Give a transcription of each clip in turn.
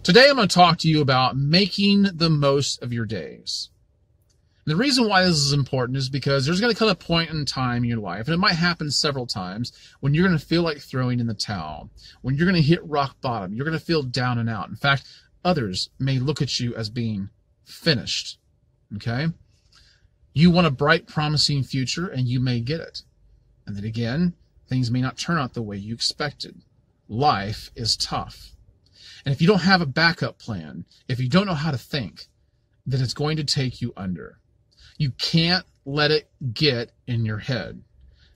Today I'm going to talk to you about making the most of your days. And the reason why this is important is because there's going to come a point in time in your life, and it might happen several times, when you're going to feel like throwing in the towel, when you're going to hit rock bottom, you're going to feel down and out. In fact, others may look at you as being finished. Okay? You want a bright, promising future, and you may get it. And then again, things may not turn out the way you expected. Life is tough. And if you don't have a backup plan, if you don't know how to think, then it's going to take you under. You can't let it get in your head.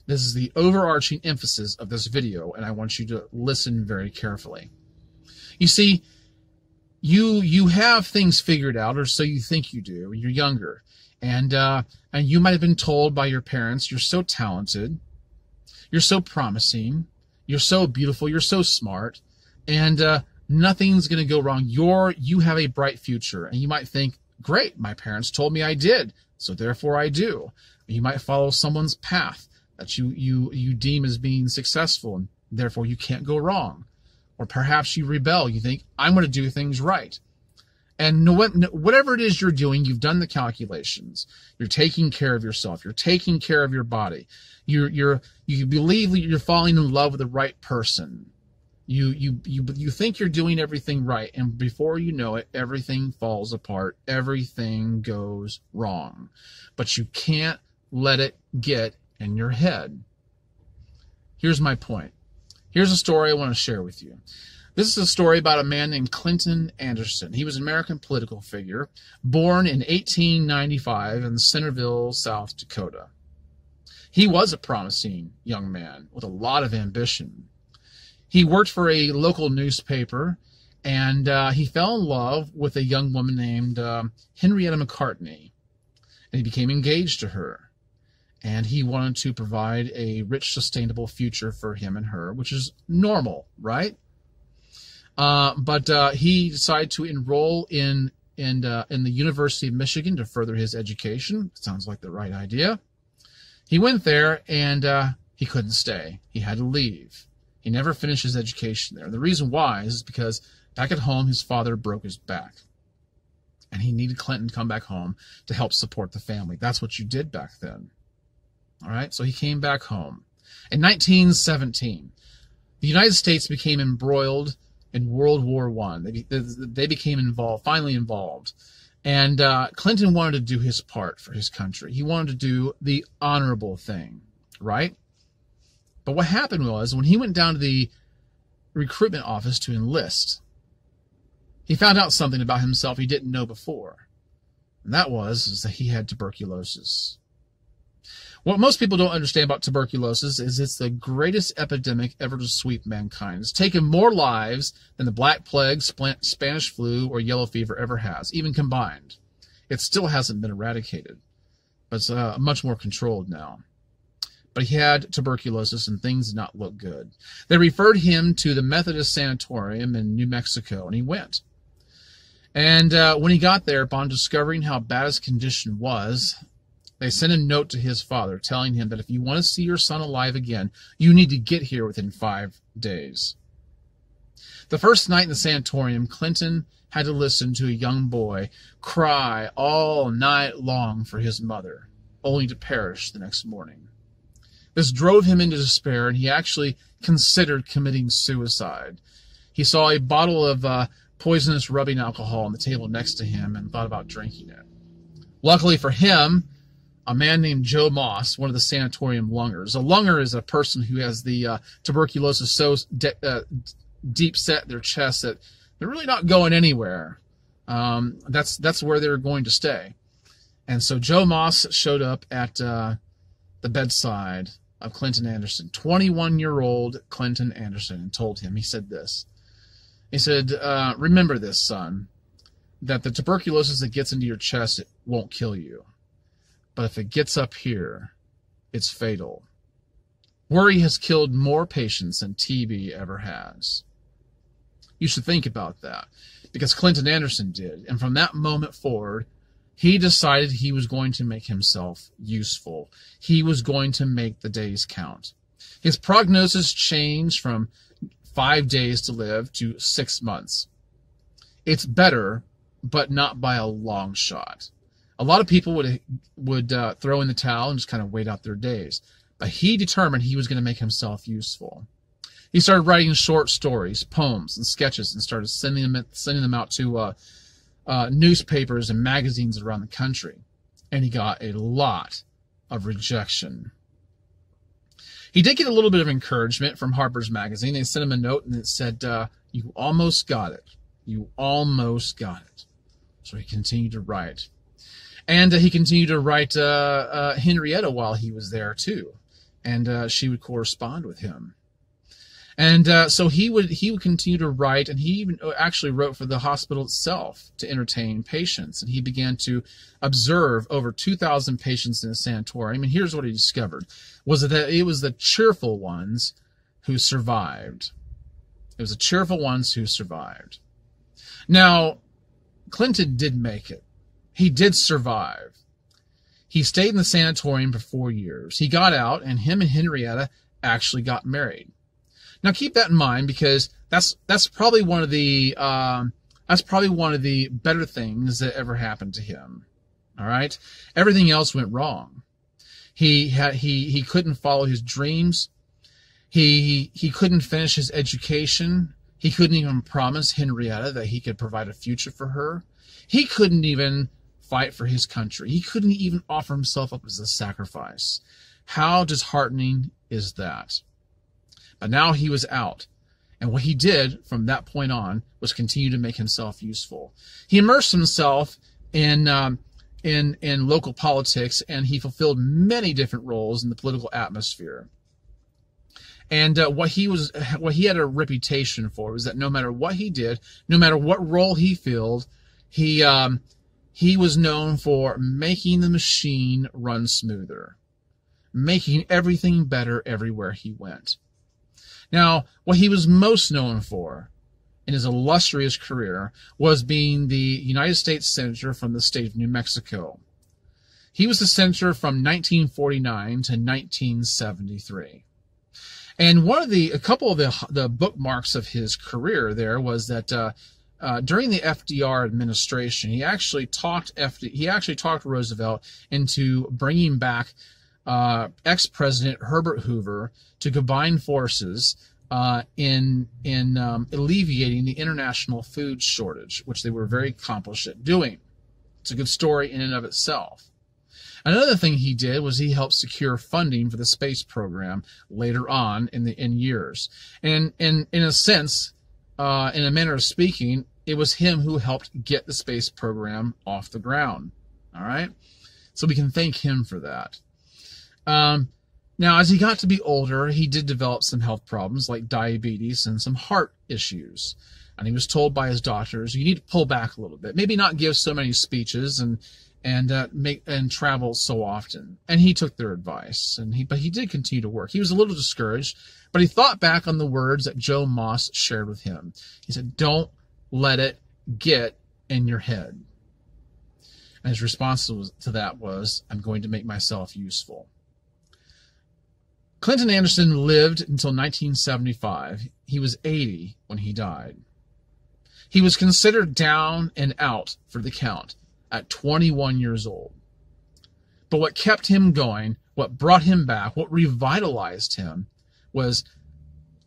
This is the overarching emphasis of this video, and I want you to listen very carefully. You see, you have things figured out, or so you think you do. You're younger, and you might have been told by your parents, you're so talented, you're so promising, you're so beautiful, you're so smart, and nothing's going to go wrong. You have a bright future, and you might think, great, my parents told me I did, so therefore I do. You might follow someone's path that you deem as being successful, and therefore you can't go wrong. Or perhaps you rebel. You think, I'm going to do things right. And whatever it is you're doing, you've done the calculations. You're taking care of yourself. You're taking care of your body. You believe that you're falling in love with the right person. You think you're doing everything right, and before you know it, everything falls apart. Everything goes wrong. But you can't let it get in your head. Here's my point. Here's a story I want to share with you. This is a story about a man named Clinton Anderson. He was an American political figure, born in 1895 in Centerville, South Dakota. He was a promising young man with a lot of ambition. He worked for a local newspaper, and he fell in love with a young woman named Henrietta McCartney, and he became engaged to her. And he wanted to provide a rich, sustainable future for him and her, which is normal, right? But he decided to enroll in the University of Michigan to further his education. Sounds like the right idea. He went there, and he couldn't stay. He had to leave. He never finished his education there. And the reason why is because back at home, his father broke his back. And he needed Clinton to come back home to help support the family. That's what you did back then. All right, so he came back home. In 1917, the United States became embroiled in World War I. They became finally involved. And Clinton wanted to do his part for his country. He wanted to do the honorable thing, right? But what happened was, when he went down to the recruitment office to enlist, he found out something about himself he didn't know before. And that was that he had tuberculosis. What most people don't understand about tuberculosis is it's the greatest epidemic ever to sweep mankind. It's taken more lives than the Black Plague, Spanish flu, or yellow fever ever has, even combined. It still hasn't been eradicated, but it's much more controlled now. But he had tuberculosis, and things did not look good. They referred him to the Methodist Sanatorium in New Mexico, and he went. And when he got there, upon discovering how bad his condition was, they sent a note to his father telling him that if you want to see your son alive again, you need to get here within 5 days. The first night in the sanatorium, Clinton had to listen to a young boy cry all night long for his mother, only to perish the next morning. This drove him into despair, and he actually considered committing suicide. He saw a bottle of poisonous rubbing alcohol on the table next to him and thought about drinking it. Luckily for him, a man named Joe Moss, one of the sanatorium lungers. A lunger is a person who has the tuberculosis so deep set in their chest that they're really not going anywhere. That's where they're going to stay. And so Joe Moss showed up at the bedside of Clinton Anderson, 21-year-old Clinton Anderson, and told him, he said this. He said, remember this, son, that the tuberculosis that gets into your chest, it won't kill you. But if it gets up here, it's fatal. Worry has killed more patients than TB ever has. You should think about that, because Clinton Anderson did. And from that moment forward, he decided he was going to make himself useful. He was going to make the days count. His prognosis changed from 5 days to live to 6 months. It's better, but not by a long shot. A lot of people would throw in the towel and just kind of wait out their days. But he determined he was going to make himself useful. He started writing short stories, poems, and sketches, and started sending them out to newspapers and magazines around the country. And he got a lot of rejection. He did get a little bit of encouragement from Harper's Magazine. They sent him a note and it said, "You almost got it. You almost got it." So he continued to write. And he continued to write Henrietta while he was there too. And she would correspond with him. And so he would continue to write, and he even actually wrote for the hospital itself to entertain patients. And he began to observe over 2,000 patients in a sanatorium. And here's what he discovered, was that it was the cheerful ones who survived. It was the cheerful ones who survived. Now, Clinton did make it. He did survive. He stayed in the sanatorium for 4 years. He got out, and him and Henrietta actually got married. Now keep that in mind, because that's probably one of the better things that ever happened to him. All right, everything else went wrong. He couldn't follow his dreams. He couldn't finish his education. He couldn't even promise Henrietta that he could provide a future for her. He couldn't even fight for his country. He couldn't even offer himself up as a sacrifice. How disheartening is that? But now he was out. And what he did from that point on was continue to make himself useful. He immersed himself in local politics, and he fulfilled many different roles in the political atmosphere. And what he had a reputation for was that no matter what he did, no matter what role he filled, he was known for making the machine run smoother, making everything better everywhere he went. Now, what he was most known for in his illustrious career was being the United States Senator from the state of New Mexico. He was the senator from 1949 to 1973. And a couple of the bookmarks of his career there was that during the FDR administration, he actually talked Roosevelt into bringing back ex-President Herbert Hoover to combine forces in alleviating the international food shortage, which they were very accomplished at doing. It's a good story in and of itself. Another thing he did was he helped secure funding for the space program later on in years. And in a sense, in a manner of speaking, it was him who helped get the space program off the ground. All right? So we can thank him for that. Now, as he got to be older, he did develop some health problems like diabetes and some heart issues. And he was told by his doctors, you need to pull back a little bit. Maybe not give so many speeches and travel so often. And he took their advice. But he did continue to work. He was a little discouraged, but he thought back on the words that Joe Moss shared with him. He said, "Don't let it get in your head." And his response to that was, "I'm going to make myself useful." Clinton Anderson lived until 1975. He was 80 when he died. He was considered down and out for the count at 21 years old. But what kept him going, what brought him back, what revitalized him was,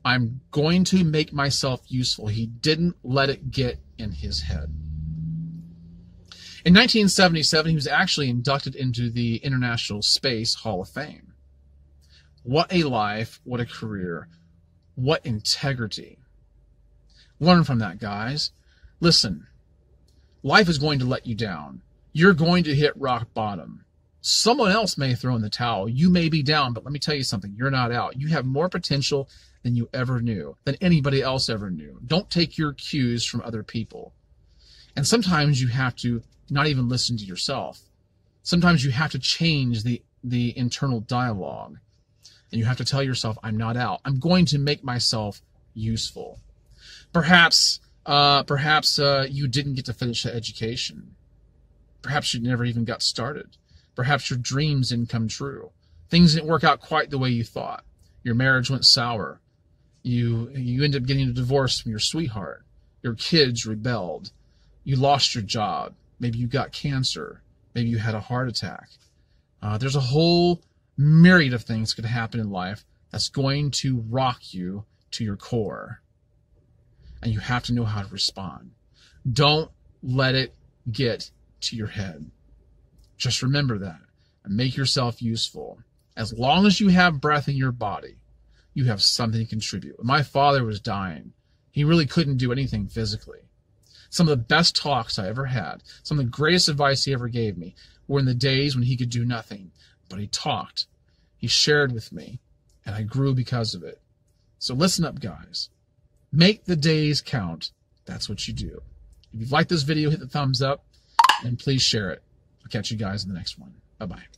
I'm going to make myself useful. He didn't let it get in his head. In 1977, he was actually inducted into the International Space Hall of Fame. What a life, what a career, what integrity. Learn from that, guys. Listen, life is going to let you down. You're going to hit rock bottom. Someone else may throw in the towel. You may be down, but let me tell you something. You're not out. You have more potential than you ever knew, than anybody else ever knew. Don't take your cues from other people. And sometimes you have to not even listen to yourself. Sometimes you have to change the internal dialogue. And you have to tell yourself, I'm not out. I'm going to make myself useful. Perhaps you didn't get to finish the education. Perhaps you never even got started. Perhaps your dreams didn't come true. Things didn't work out quite the way you thought. Your marriage went sour. You ended up getting a divorce from your sweetheart. Your kids rebelled. you lost your job. Maybe you got cancer. Maybe you had a heart attack. There's a whole myriad of things that could happen in life that's going to rock you to your core. And you have to know how to respond. Don't let it get to your head. Just remember that and make yourself useful. As long as you have breath in your body, you have something to contribute. When my father was dying, he really couldn't do anything physically. Some of the best talks I ever had, some of the greatest advice he ever gave me, were in the days when he could do nothing. But he talked. He shared with me, and I grew because of it. So listen up, guys. Make the days count. That's what you do. If you've liked this video, hit the thumbs up, and please share it. I'll catch you guys in the next one. Bye-bye.